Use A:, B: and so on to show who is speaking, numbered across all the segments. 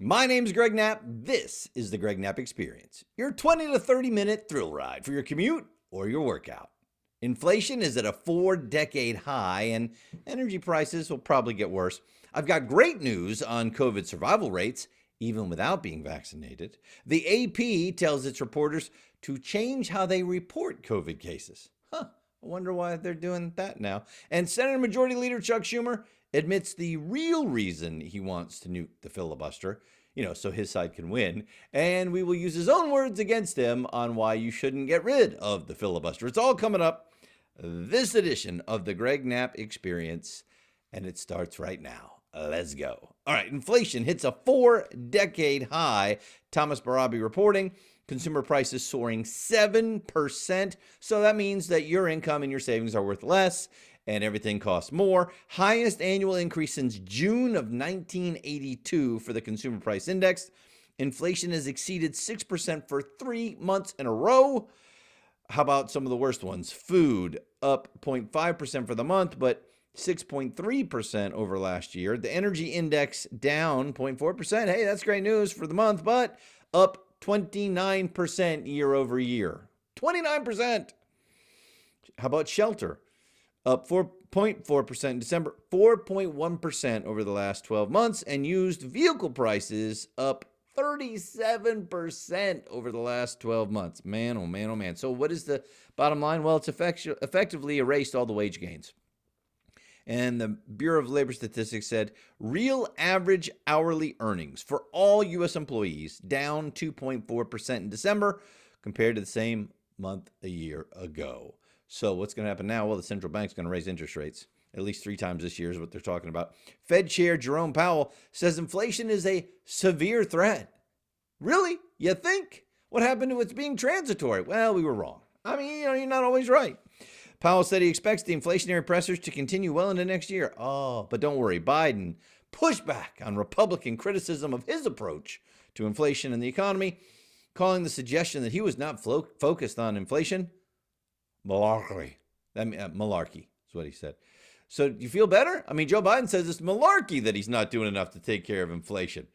A: My name's Greg Knapp. This is the Greg Knapp Experience, your 20 to 30 minute thrill ride for your commute or your workout. Inflation is at a 4-decade high, and energy prices will probably get worse. I've got great news on COVID survival rates, even without being vaccinated. The AP tells its reporters to change how they report COVID cases. I wonder why they're doing that now. And Senate Majority Leader Chuck Schumer admits the real reason he wants to nuke the filibuster, so his side can win. And we will use his own words against him on why you shouldn't get rid of the filibuster. It's all coming up this edition of the Greg Knapp Experience, and it starts right now. Let's go. All right, inflation hits a 4-decade high. Thomas Barabi reporting. Consumer prices soaring 7%. So that means that your income and your savings are worth less and everything costs more. Highest annual increase since June of 1982 for the Consumer Price Index. Inflation has exceeded 6% for 3 months in a row. How about some of the worst ones? Food up 0.5% for the month, but 6.3% over last year. The energy index down 0.4%. Hey, that's great news for the month, but up 29% year over year. 29%. How about shelter? Up 4.4% in December, 4.1% over the last 12 months, and used vehicle prices up 37% over the last 12 months. Man, oh man, oh man. So what is the bottom line? Well, it's effectively erased all the wage gains. And the Bureau of Labor Statistics said real average hourly earnings for all U.S. employees down 2.4% in December compared to the same month a year ago. So what's going to happen now? Well, the central bank's going to raise interest rates at least 3 times this year is what they're talking about. Fed Chair Jerome Powell says inflation is a severe threat. Really? You think? What happened to it's being transitory? Well, we were wrong. I mean, you're not always right. Powell said he expects the inflationary pressures to continue well into next year. Oh, but don't worry. Biden pushed back on Republican criticism of his approach to inflation and the economy, calling the suggestion that he was not focused on inflation malarkey. Malarkey is what he said. So do you feel better? I mean, Joe Biden says it's malarkey that he's not doing enough to take care of inflation.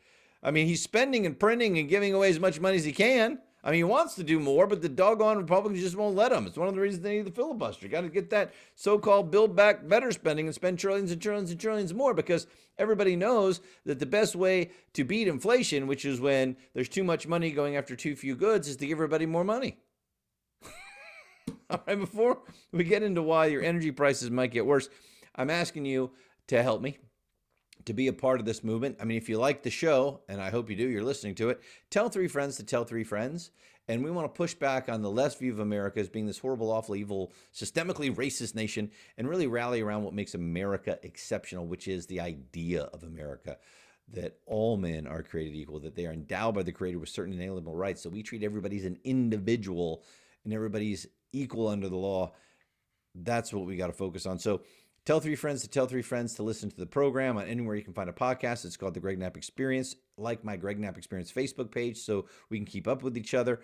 A: I mean, he's spending and printing and giving away as much money as he can. I mean, he wants to do more, but the doggone Republicans just won't let him. It's one of the reasons they need the filibuster. You got to get that so-called Build Back Better spending and spend trillions and trillions and trillions more, because everybody knows that the best way to beat inflation, which is when there's too much money going after too few goods, is to give everybody more money. All right, before we get into why your energy prices might get worse, I'm asking you to help me to be a part of this movement. I mean, if you like the show, and I hope you do, you're listening to it, tell 3 friends to tell 3 friends. And we want to push back on the left view of America as being this horrible, awful, evil, systemically racist nation, and really rally around what makes America exceptional, which is the idea of America, that all men are created equal, that they are endowed by the Creator with certain inalienable rights. So we treat everybody as an individual and everybody's equal under the law. That's what we got to focus on. So tell 3 friends to tell 3 friends to listen to the program on anywhere you can find a podcast. It's called The Greg Knapp Experience. Like my Greg Knapp Experience Facebook page so we can keep up with each other.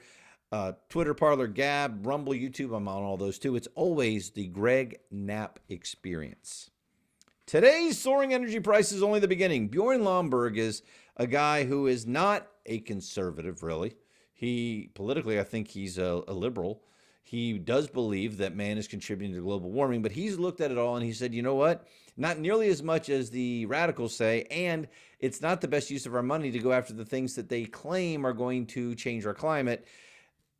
A: Twitter, Parler, Gab, Rumble, YouTube. I'm on all those too. It's always The Greg Knapp Experience. Today's soaring energy price is only the beginning. Bjorn Lomborg is a guy who is not a conservative, really. Politically, I think he's a liberal. He does believe that man is contributing to global warming, but he's looked at it all and he said, you know what? Not nearly as much as the radicals say, and it's not the best use of our money to go after the things that they claim are going to change our climate.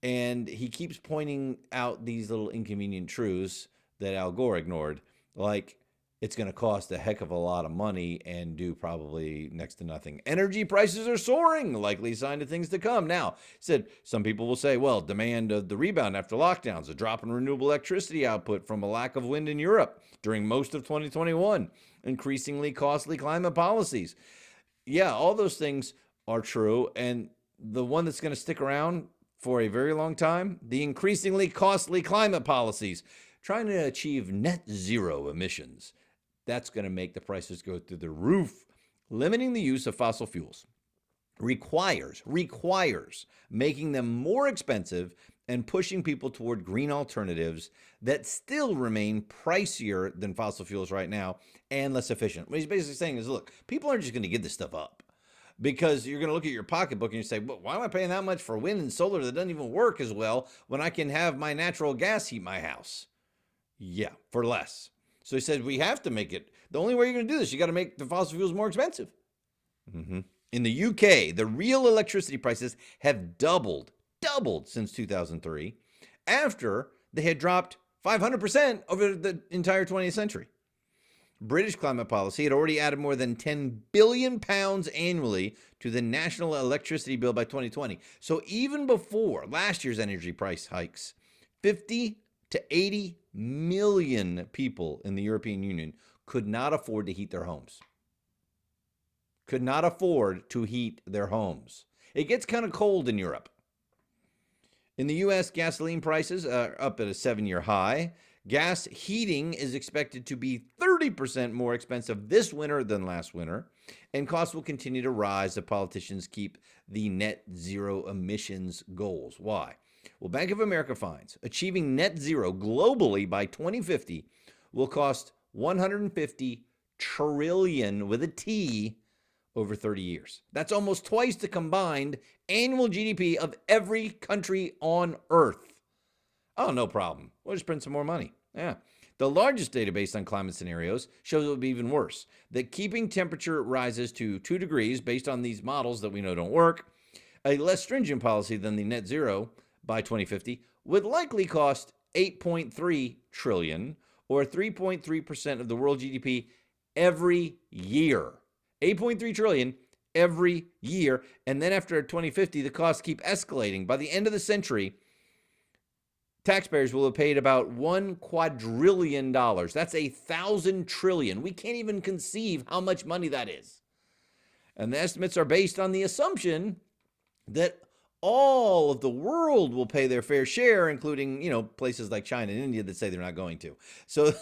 A: And he keeps pointing out these little inconvenient truths that Al Gore ignored, like it's going to cost a heck of a lot of money and do probably next to nothing. Energy prices are soaring, likely sign of things to come. Now, said some people will say, well, demand of the rebound after lockdowns, a drop in renewable electricity output from a lack of wind in Europe during most of 2021, increasingly costly climate policies. Yeah, all those things are true. And the one that's going to stick around for a very long time, the increasingly costly climate policies, trying to achieve net zero emissions. That's going to make the prices go through the roof. Limiting the use of fossil fuels requires making them more expensive and pushing people toward green alternatives that still remain pricier than fossil fuels right now and less efficient. What he's basically saying is, look, people aren't just going to give this stuff up because you're going to look at your pocketbook and you say, well, why am I paying that much for wind and solar that doesn't even work as well when I can have my natural gas heat my house? Yeah, for less. So he said, we have to make it. The only way you're going to do this, you got to make the fossil fuels more expensive. In the UK, the real electricity prices have doubled since 2003, after they had dropped 500% over the entire 20th century. British climate policy had already added more than £10 billion annually to the national electricity bill by 2020. So even before last year's energy price hikes, 50 to 80 million people in the European Union could not afford to heat their homes. Could not afford to heat their homes. It gets kind of cold in Europe. In the U.S., gasoline prices are up at a 7-year high. Gas heating is expected to be 30% more expensive this winter than last winter, and costs will continue to rise if politicians keep the net zero emissions goals. Why? Well, Bank of America finds achieving net zero globally by 2050 will cost $150 trillion with a T over 30 years. That's almost twice the combined annual GDP of every country on Earth. Oh, no problem. We'll just print some more money. Yeah. The largest database on climate scenarios shows it will be even worse. That keeping temperature rises to 2 degrees based on these models that we know don't work, a less stringent policy than the net zero by 2050 would likely cost $8.3 trillion or 3.3% of the world GDP every year. 8.3 trillion every year. And then after 2050, the costs keep escalating. By the end of the century, taxpayers will have paid about $1 quadrillion. That's 1,000 trillion. We can't even conceive how much money that is. And the estimates are based on the assumption that all of the world will pay their fair share, including, places like China and India that say they're not going to. So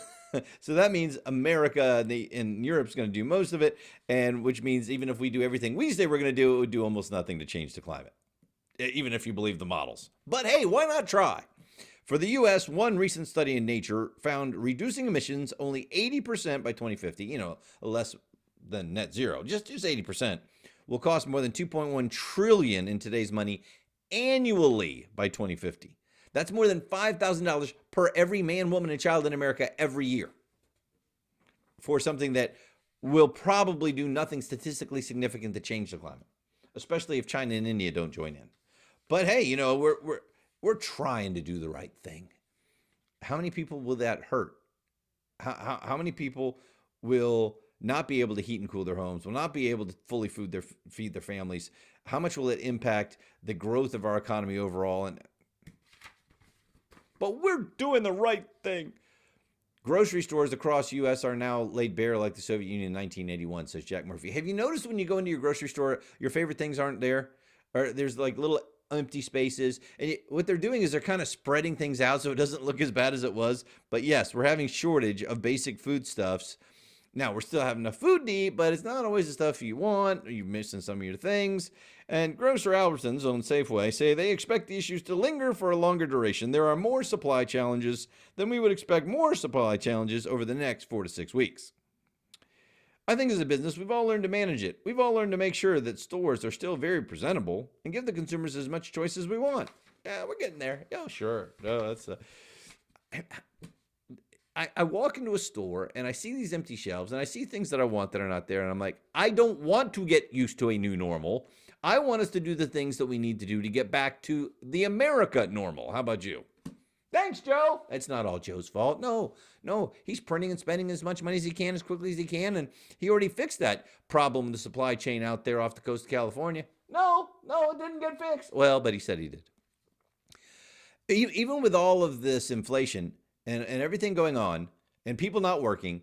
A: that means America and Europe's going to do most of it, and which means even if we do everything we say we're going to do, it would do almost nothing to change the climate, even if you believe the models. But hey, why not try? For the U.S., one recent study in Nature found reducing emissions only 80% by 2050, less than net zero, just 80%, will cost more than $2.1 trillion in today's money annually by 2050. That's more than $5,000 per every man, woman, and child in America every year for something that will probably do nothing statistically significant to change the climate, especially if China and India don't join in. But hey, we're trying to do the right thing. How many people will that hurt? How many people will not be able to heat and cool their homes, will not be able to fully feed their families? How much will it impact the growth of our economy overall? But we're doing the right thing. Grocery stores across the U.S. are now laid bare like the Soviet Union in 1981, says Jack Murphy. Have you noticed when you go into your grocery store, your favorite things aren't there? Or there's like little empty spaces. And what they're doing is they're kind of spreading things out so it doesn't look as bad as it was. But yes, we're having shortage of basic foodstuffs. Now, we're still having enough food to eat, but it's not always the stuff you want, or you're missing some of your things. And Grocer Albertsons own Safeway say they expect the issues to linger for a longer duration. There are more supply challenges than we would expect more supply challenges over the next 4 to 6 weeks. I think as a business, we've all learned to manage it. We've all learned to make sure that stores are still very presentable and give the consumers as much choice as we want. Yeah, we're getting there. Yeah, sure. No, that's I walk into a store and I see these empty shelves and I see things that I want that are not there. And I'm like, I don't want to get used to a new normal. I want us to do the things that we need to do to get back to the America normal. How about you? Thanks, Joe. It's not all Joe's fault. No. He's printing and spending as much money as he can as quickly as he can. And he already fixed that problem in the supply chain out there off the coast of California. No, it didn't get fixed. Well, but he said he did. Even with all of this inflation and everything going on and people not working,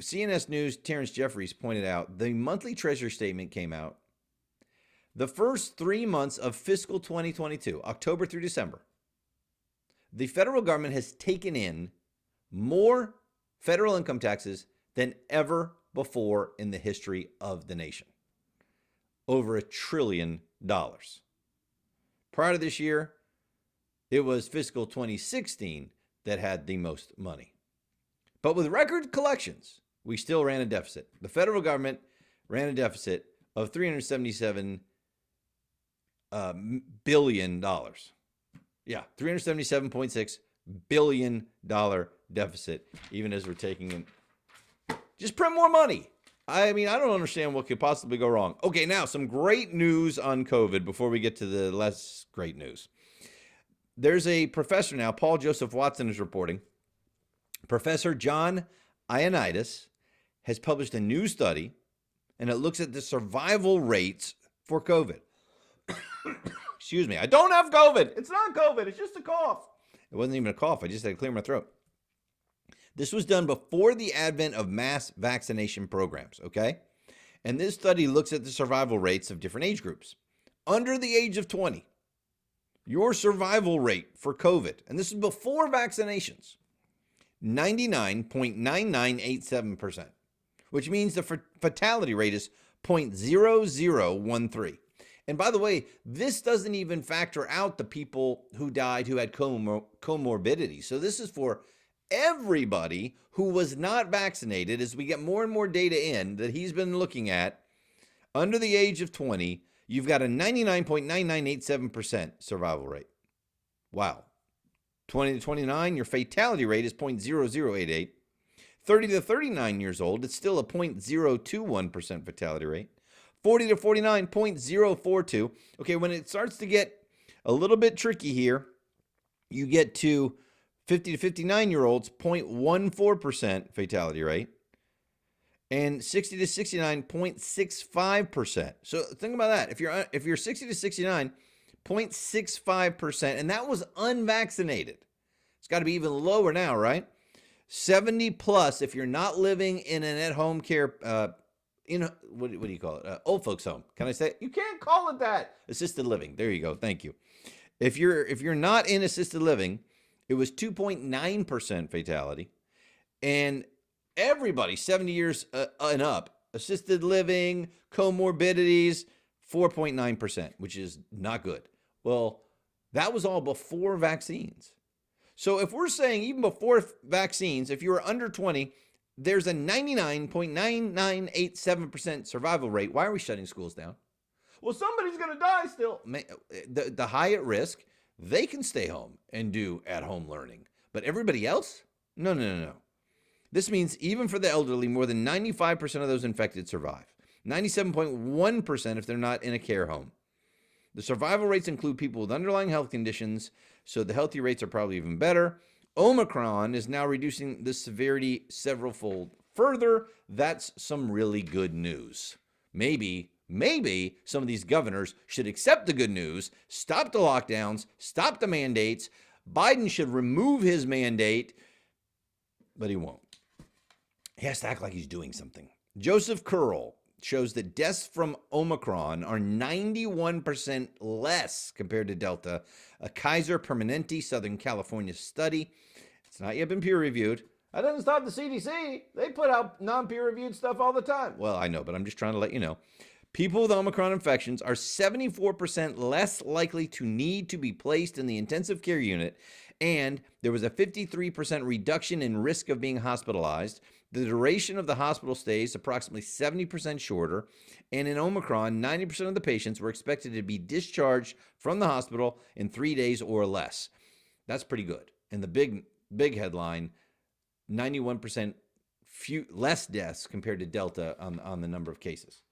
A: CNS News' Terrence Jeffries pointed out the monthly Treasury statement came out. The first 3 months of fiscal 2022, October through December, the federal government has taken in more federal income taxes than ever before in the history of the nation. Over $1 trillion. Prior to this year, it was fiscal 2016 that had the most money. But with record collections, we still ran a deficit. The federal government ran a deficit of $377 billion. Yeah, $377.6 billion deficit, even as we're taking in. Just print more money. I mean, I don't understand what could possibly go wrong. Okay, now some great news on COVID before we get to the less great news. There's a professor now, Paul Joseph Watson is reporting. Professor John Ioannidis has published a new study, and it looks at the survival rates for COVID. Excuse me. I don't have COVID. It's not COVID. It's just a cough. It wasn't even a cough. I just had to clear my throat. This was done before the advent of mass vaccination programs, okay? And this study looks at the survival rates of different age groups. Under the age of 20, your survival rate for COVID, and this is before vaccinations, 99.9987%, which means the fatality rate is 0.0013. And by the way, this doesn't even factor out the people who died who had comorbidity. So this is for everybody who was not vaccinated. As we get more and more data in that he's been looking at, under the age of 20, you've got a 99.9987% survival rate. Wow. 20 to 29, your fatality rate is 0.0088. 30 to 39 years old, it's still a 0.021% fatality rate. 40 to 49, 0.042. Okay, when it starts to get a little bit tricky here, you get to 50 to 59-year-olds, 0.14% fatality rate. And 60 to 69, 0.65%. So think about that. If you're 60 to 69, 0.65%, and that was unvaccinated. It's got to be even lower now, right? 70 plus if you're not living in an at-home care, what do you call it? Old folks home. Can I say it? You can't call it that. Assisted living. There you go. Thank you. If you're not in assisted living, it was 2.9% fatality, and everybody 70 years and up, assisted living, comorbidities, 4.9%, which is not good. Well, that was all before vaccines. So if we're saying even before vaccines, if you were under 20, there's a 99.9987% survival rate. Why are we shutting schools down? Well, somebody's going to die still. The high at risk, they can stay home and do at-home learning. But everybody else? No. This means even for the elderly, more than 95% of those infected survive. 97.1% if they're not in a care home. The survival rates include people with underlying health conditions, so the healthy rates are probably even better. Omicron is now reducing the severity several fold further. That's some really good news. Maybe some of these governors should accept the good news, stop the lockdowns, stop the mandates. Biden should remove his mandate, but he won't. He has to act like he's doing something. Joseph Curl shows that deaths from Omicron are 91% less compared to Delta. A Kaiser Permanente Southern California study. It's not yet been peer reviewed. That doesn't stop the CDC. They put out non-peer reviewed stuff all the time. Well, I know, but I'm just trying to let you know. People with Omicron infections are 74% less likely to need to be placed in the intensive care unit, and there was a 53% reduction in risk of being hospitalized. The duration of the hospital stay is approximately 70% shorter, and in Omicron, 90% of the patients were expected to be discharged from the hospital in 3 days or less. That's pretty good. And the big headline, 91% less deaths compared to Delta on the number of cases.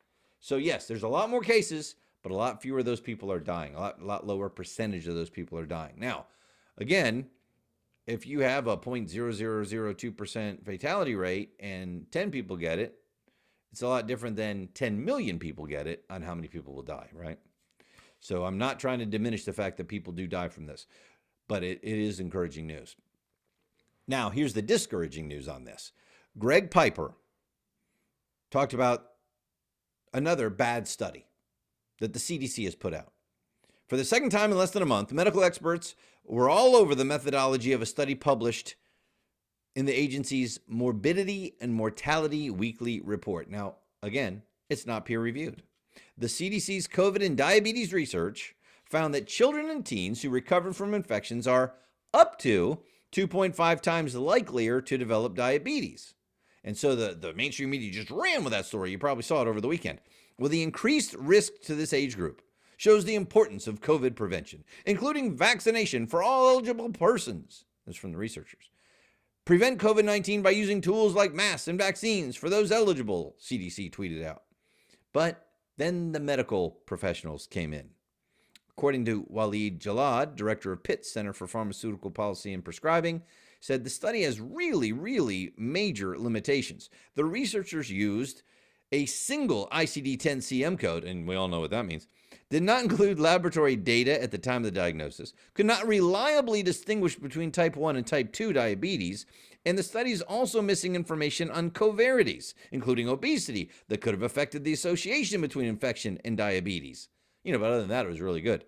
A: So yes, there's a lot more cases, but a lot fewer of those people are dying. A lot lower percentage of those people are dying. Now, again, if you have a 0.0002% fatality rate and 10 people get it, it's a lot different than 10 million people get it on how many people will die, right? So I'm not trying to diminish the fact that people do die from this, but it is encouraging news. Now, here's the discouraging news on this. Greg Piper talked about another bad study that the CDC has put out. For the second time in less than a month, medical experts were all over the methodology of a study published in the agency's Morbidity and Mortality Weekly Report. Now, again, it's not peer-reviewed. The CDC's COVID and diabetes research found that children and teens who recovered from infections are up to 2.5 times likelier to develop diabetes. And so the mainstream media just ran with that story. You probably saw it over the weekend. Well, the increased risk to this age group shows the importance of COVID prevention, including vaccination for all eligible persons. That's from the researchers. Prevent COVID-19 by using tools like masks and vaccines for those eligible, CDC tweeted out. But then the medical professionals came in. According to Waleed Jalad, director of Pitt's Center for Pharmaceutical Policy and Prescribing, said the study has really major limitations. The researchers used a single ICD-10-CM code, and we all know what that means, did not include laboratory data at the time of the diagnosis, could not reliably distinguish between type 1 and type 2 diabetes, and the study is also missing information on covariates, including obesity, that could have affected the association between infection and diabetes. But other than that, it was really good.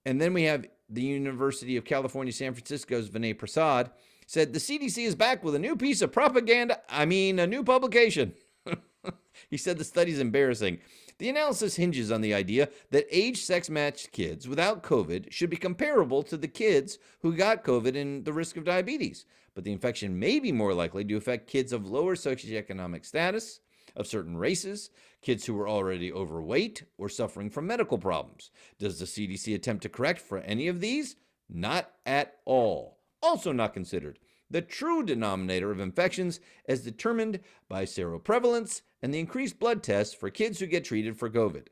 A: And then we have the University of California, San Francisco's Vinay Prasad said the CDC is back with a new piece of propaganda, a new publication. He said the study's embarrassing. The analysis hinges on the idea that age sex-matched kids without COVID should be comparable to the kids who got COVID and the risk of diabetes. But the infection may be more likely to affect kids of lower socioeconomic status, of certain races, kids who are already overweight or suffering from medical problems. Does the CDC attempt to correct for any of these? Not at all. Also not considered the true denominator of infections as determined by seroprevalence and the increased blood tests for kids who get treated for COVID.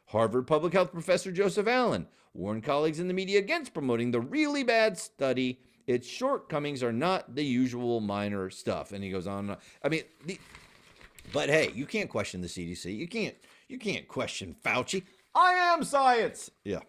A: Harvard public health professor Joseph Allen warned colleagues in the media against promoting the really bad study. Its shortcomings are not the usual minor stuff. And he goes on. But hey, you can't question the CDC. You can't question Fauci. I am science. Yeah.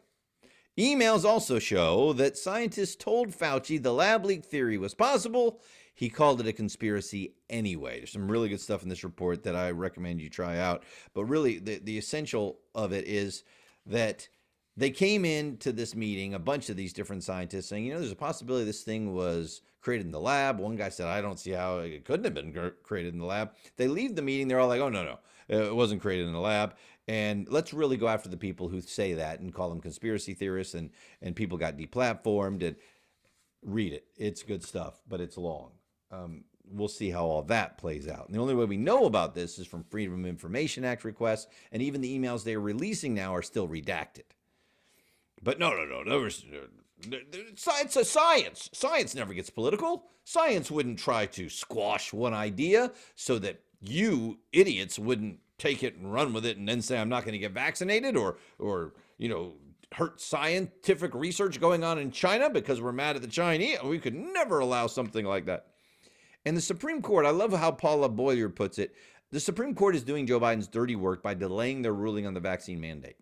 A: Emails also show that scientists told Fauci the lab leak theory was possible. He called it a conspiracy anyway. There's some really good stuff in this report that I recommend you try out. But really, the essential of it is that they came into this meeting, a bunch of these different scientists, saying, there's a possibility this thing was created in the lab. One guy said, I don't see how it couldn't have been created in the lab. They leave the meeting, they're all like, oh, no, it wasn't created in the lab. And let's really go after the people who say that and call them conspiracy theorists, and people got deplatformed. And read it. It's good stuff, but it's long. We'll see how all that plays out. And the only way we know about this is from Freedom of Information Act requests, and even the emails they're releasing now are still redacted. But no. It's a science. Science never gets political. Science wouldn't try to squash one idea so that you idiots wouldn't take it and run with it and then say, I'm not going to get vaccinated or hurt scientific research going on in China because we're mad at the Chinese. We could never allow something like that. And the Supreme Court, I love how Paula Boyer puts it. The Supreme Court is doing Joe Biden's dirty work by delaying their ruling on the vaccine mandate.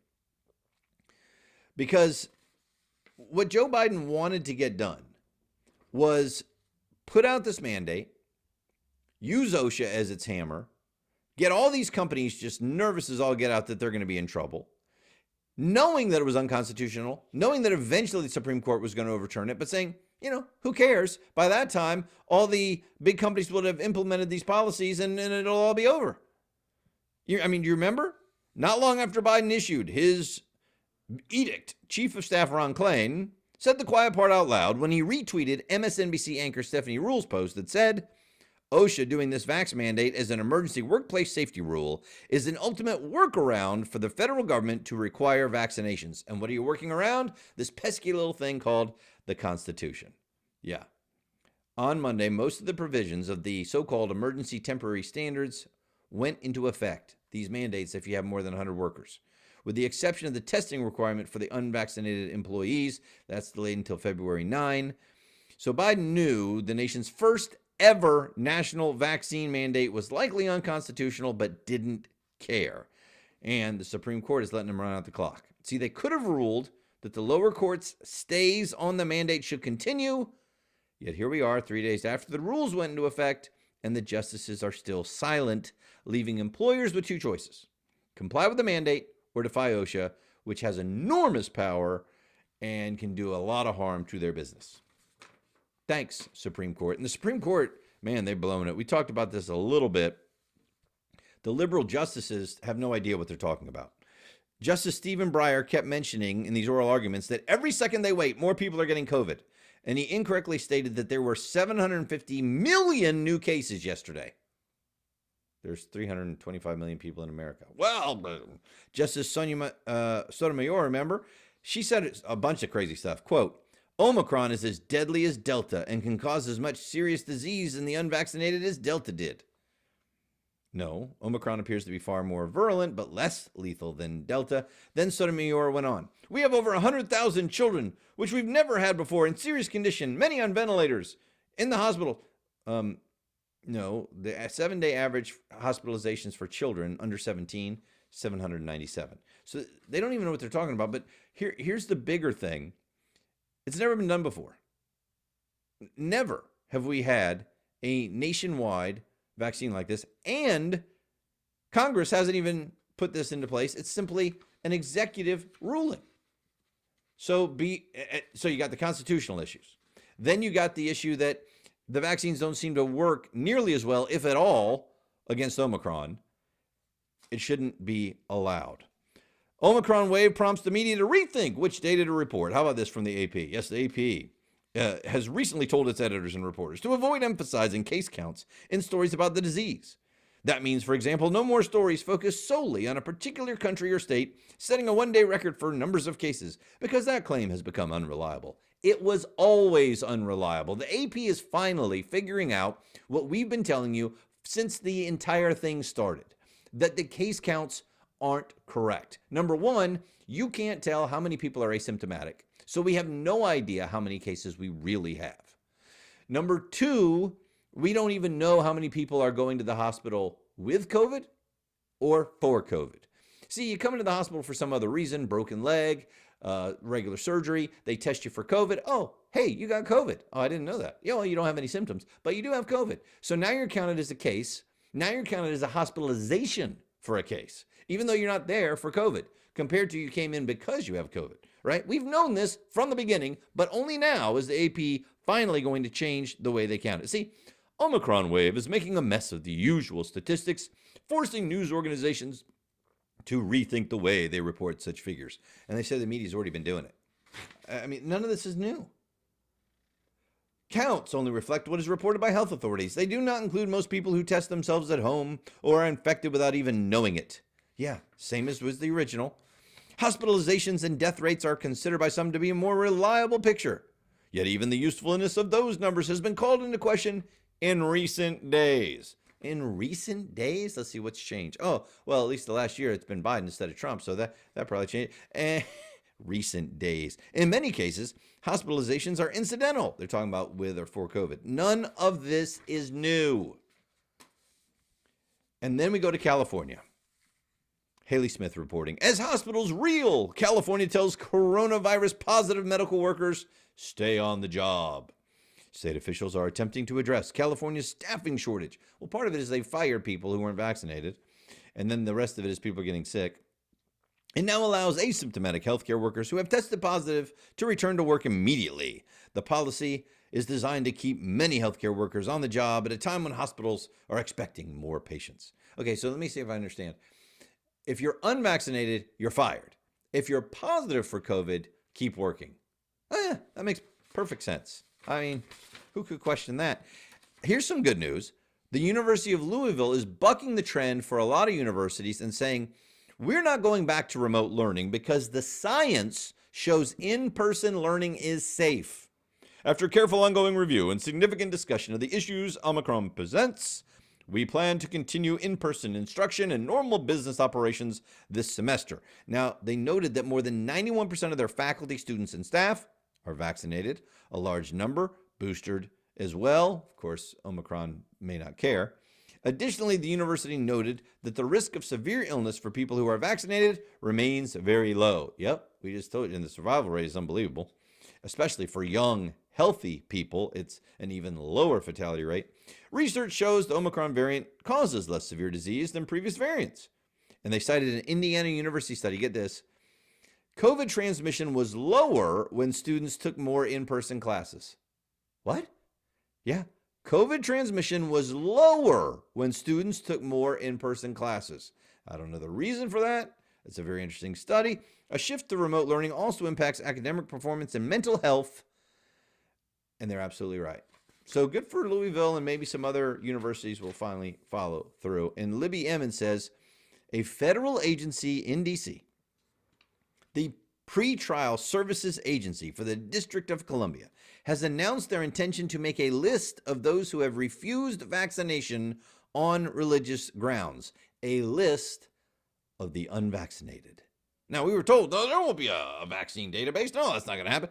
A: Because what Joe Biden wanted to get done was put out this mandate, use OSHA as its hammer, get all these companies just nervous as all get out that they're going to be in trouble, knowing that it was unconstitutional, knowing that eventually the Supreme Court was going to overturn it, but saying, who cares? By that time, all the big companies would have implemented these policies and it'll all be over. Do you remember? Not long after Biden issued his edict, Chief of Staff Ron Klain said the quiet part out loud when he retweeted MSNBC anchor Stephanie Rule's post that said, OSHA doing this vax mandate as an emergency workplace safety rule is an ultimate workaround for the federal government to require vaccinations. And what are you working around? This pesky little thing called the Constitution. Yeah. On Monday, most of the provisions of the so-called emergency temporary standards went into effect. These mandates if you have more than 100 workers. With the exception of the testing requirement for the unvaccinated employees, that's delayed until February 9. So Biden knew the nation's first ever national vaccine mandate was likely unconstitutional, but didn't care. And the Supreme Court is letting them run out the clock. See, they could have ruled that the lower court's stays on the mandate should continue, yet here we are 3 days after the rules went into effect, and the justices are still silent, leaving employers with two choices: comply with the mandate or defy OSHA, which has enormous power and can do a lot of harm to their business. Thanks, Supreme Court. And the Supreme Court, man, they've blown it. We talked about this a little bit. The liberal justices have no idea what they're talking about. Justice Stephen Breyer kept mentioning in these oral arguments that every second they wait, more people are getting COVID. And he incorrectly stated that there were 750 million new cases yesterday. There's 325 million people in America. Well, Justice Sotomayor, remember, she said a bunch of crazy stuff. Quote, Omicron is as deadly as Delta and can cause as much serious disease in the unvaccinated as Delta did. No, Omicron appears to be far more virulent, but less lethal than Delta. Then Sotomayor went on. We have over 100,000 children, which we've never had before, in serious condition, many on ventilators, in the hospital. No, the 7-day average hospitalizations for children under 17, 797. So they don't even know what they're talking about. But here's the bigger thing. It's never been done before. Never have we had a nationwide vaccine like this, and Congress hasn't even put this into place. It's simply an executive ruling. So you got the constitutional issues. Then you got the issue that the vaccines don't seem to work nearly as well, if at all, against Omicron. It shouldn't be allowed. Omicron wave prompts the media to rethink which data to report. How about this from the AP? Yes, the AP has recently told its editors and reporters to avoid emphasizing case counts in stories about the disease. That means, for example, no more stories focus solely on a particular country or state setting a one-day record for numbers of cases, because that claim has become unreliable. It was always unreliable. The AP is finally figuring out what we've been telling you since the entire thing started, that the case counts aren't correct. Number one, you can't tell how many people are asymptomatic, so we have no idea how many cases we really have. Number two, we don't even know how many people are going to the hospital with COVID or for COVID. See, you come into the hospital for some other reason, broken leg, regular surgery, they test you for COVID. Oh, hey, you got COVID. Oh, I didn't know that. Well, you don't have any symptoms, but you do have COVID. So now you're counted as a case. Now you're counted as a hospitalization for a case, even though you're not there for COVID, compared to you came in because you have COVID, right? We've known this from the beginning, but only now is the AP finally going to change the way they count it. See, Omicron wave is making a mess of the usual statistics, forcing news organizations to rethink the way they report such figures. And they say the media's already been doing it. I mean, none of this is new. Counts only reflect what is reported by health authorities. They do not include most people who test themselves at home or are infected without even knowing it. Yeah, same as was the original. Hospitalizations and death rates are considered by some to be a more reliable picture. Yet even the usefulness of those numbers has been called into question in recent days. In recent days? Let's see what's changed. Oh, well, at least the last year it's been Biden instead of Trump, so that probably changed. Recent days. In many cases, hospitalizations are incidental. They're talking about with or for COVID. None of this is new. And then we go to California. Haley Smith reporting. As hospitals reel, California tells coronavirus positive medical workers stay on the job. State officials are attempting to address California's staffing shortage. Well, part of it is they fired people who weren't vaccinated, and then the rest of it is people getting sick. It now allows asymptomatic healthcare workers who have tested positive to return to work immediately. The policy is designed to keep many healthcare workers on the job at a time when hospitals are expecting more patients. Okay, so let me see if I understand. If you're unvaccinated, you're fired. If you're positive for COVID, keep working. That makes perfect sense. I mean, who could question that? Here's some good news. The University of Louisville is bucking the trend for a lot of universities and saying, we're not going back to remote learning because the science shows in-person learning is safe. After careful ongoing review and significant discussion of the issues Omicron presents, we plan to continue in-person instruction and normal business operations this semester. Now, they noted that more than 91% of their faculty, students, and staff are vaccinated, a large number boosted as well. Of course, Omicron may not care. Additionally, the university noted that the risk of severe illness for people who are vaccinated remains very low. Yep, we just told you, and the survival rate is unbelievable, especially for young, healthy people. It's an even lower fatality rate. Research shows the Omicron variant causes less severe disease than previous variants. And they cited an Indiana University study. Get this. COVID transmission was lower when students took more in-person classes. What? Yeah. COVID transmission was lower when students took more in-person classes. I don't know the reason for that. It's a very interesting study. A shift to remote learning also impacts academic performance and mental health. And they're absolutely right. So good for Louisville, and maybe some other universities will finally follow through. And Libby Emmons says, a federal agency in D.C., the Pretrial Services Agency for the District of Columbia, has announced their intention to make a list of those who have refused vaccination on religious grounds. A list of the unvaccinated. Now, we were told, no, there won't be a vaccine database. No, that's not going to happen.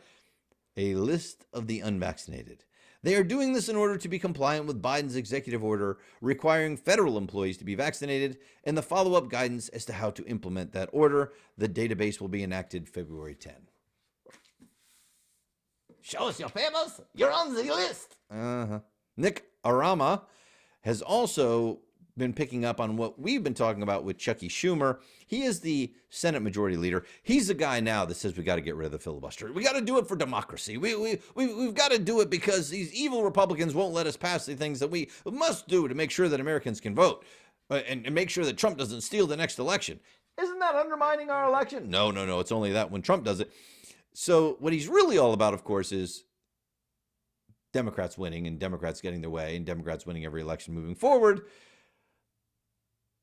A: A list of the unvaccinated. They are doing this in order to be compliant with Biden's executive order requiring federal employees to be vaccinated and the follow-up guidance as to how to implement that order. The database will be enacted February 10. Show us your papers. You're on the list. Nick Arama has also been picking up on what we've been talking about with Chucky Schumer. He is the Senate Majority Leader. He's the guy now that says we got to get rid of the filibuster. We got to do it for democracy. We've got to do it because these evil Republicans won't let us pass the things that we must do to make sure that Americans can vote and make sure that Trump doesn't steal the next election. Isn't that undermining our election? No. It's only that when Trump does it. So what he's really all about, of course, is Democrats winning and Democrats getting their way and Democrats winning every election moving forward.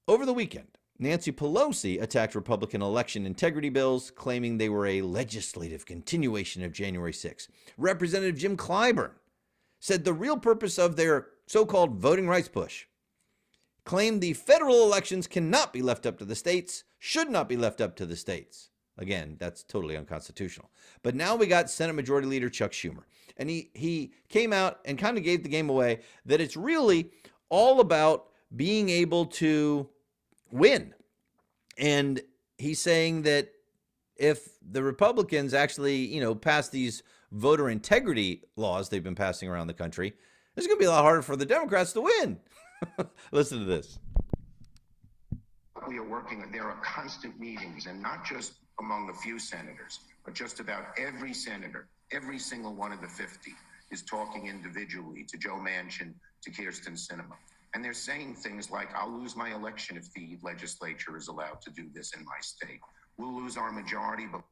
A: Over the weekend, Nancy Pelosi attacked Republican election integrity bills, claiming they were a legislative continuation of January 6. Representative Jim Clyburn said the real purpose of their so-called voting rights push, claimed the federal elections cannot be left up to the states, should not be left up to the states. Again, that's totally unconstitutional. But now we got Senate Majority Leader Chuck Schumer, and he came out and kind of gave the game away that it's really all about being able to win. And he's saying that if the Republicans actually, pass these voter integrity laws they've been passing around the country, it's going to be a lot harder for the Democrats to win. Listen to this.
B: We are working, there are constant meetings, and not just among the few senators, but just about every senator, every single one of the 50 is talking individually to Joe Manchin, to Kyrsten Sinema. And they're saying things like, I'll lose my election if the legislature is allowed to do this in my state. We'll lose our majority, but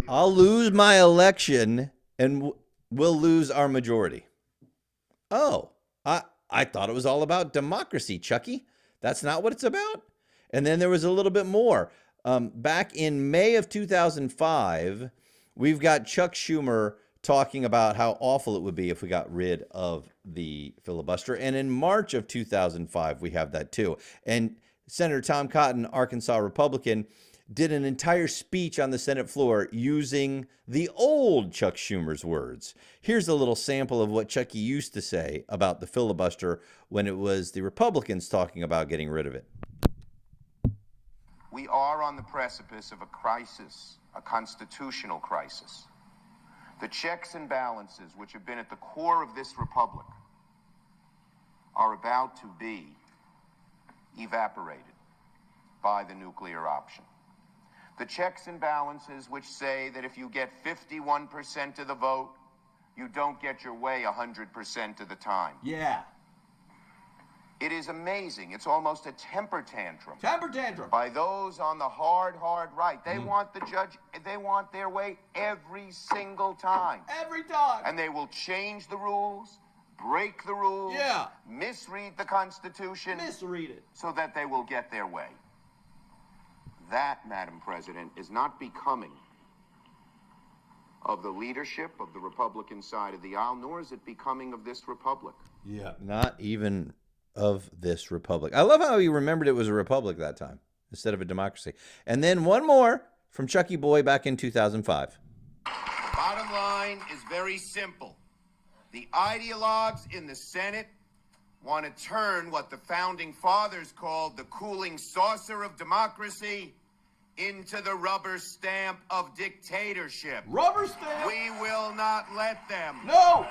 A: I'll lose my election and we'll lose our majority. Oh, I thought it was all about democracy, Chucky. That's not what it's about. And then there was a little bit more. Back in May of 2005, we've got Chuck Schumer talking about how awful it would be if we got rid of the filibuster. And in March of 2005, we have that too. And Senator Tom Cotton, Arkansas Republican, did an entire speech on the Senate floor using the old Chuck Schumer's words. Here's a little sample of what Chucky used to say about the filibuster when it was the Republicans talking about getting rid of it.
B: We are on the precipice of a crisis, a constitutional crisis. The checks and balances which have been at the core of this republic are about to be evaporated by the nuclear option. The checks and balances which say that if you get 51% of the vote, you don't get your way 100% of the time.
A: Yeah.
B: It is amazing. It's almost a temper tantrum.
A: Temper tantrum.
B: By those on the hard right. They want the judge, they want their way every single time.
A: Every time.
B: And they will change the rules, break the rules, misread the Constitution.
A: Misread it.
B: So that they will get their way. That, Madam President, is not becoming of the leadership of the Republican side of the aisle, nor is it becoming of this republic.
A: Yeah. Not even of this republic. I love how he remembered it was a republic that time instead of a democracy. And then one more from Chucky Boy back in 2005.
B: Bottom line is very simple. The ideologues in the Senate want to turn what the founding fathers called the cooling saucer of democracy into the rubber stamp of dictatorship.
A: Rubber stamp?
B: We will not let them.
A: No!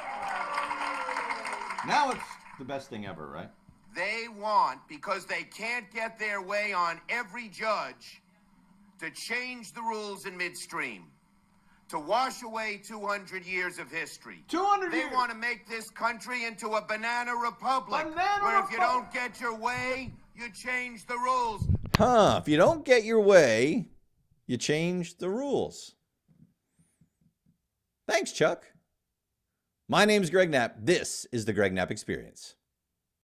A: Now it's the best thing ever, right?
B: They want, because they can't get their way on every judge, to change the rules in midstream, to wash away 200 years of history.
A: 200 years?
B: They want to make this country into a banana republic. If you don't get your way, you change the rules.
A: If you don't get your way, you change the rules. Thanks, Chuck. My name's Greg Knapp. This is the Greg Knapp Experience.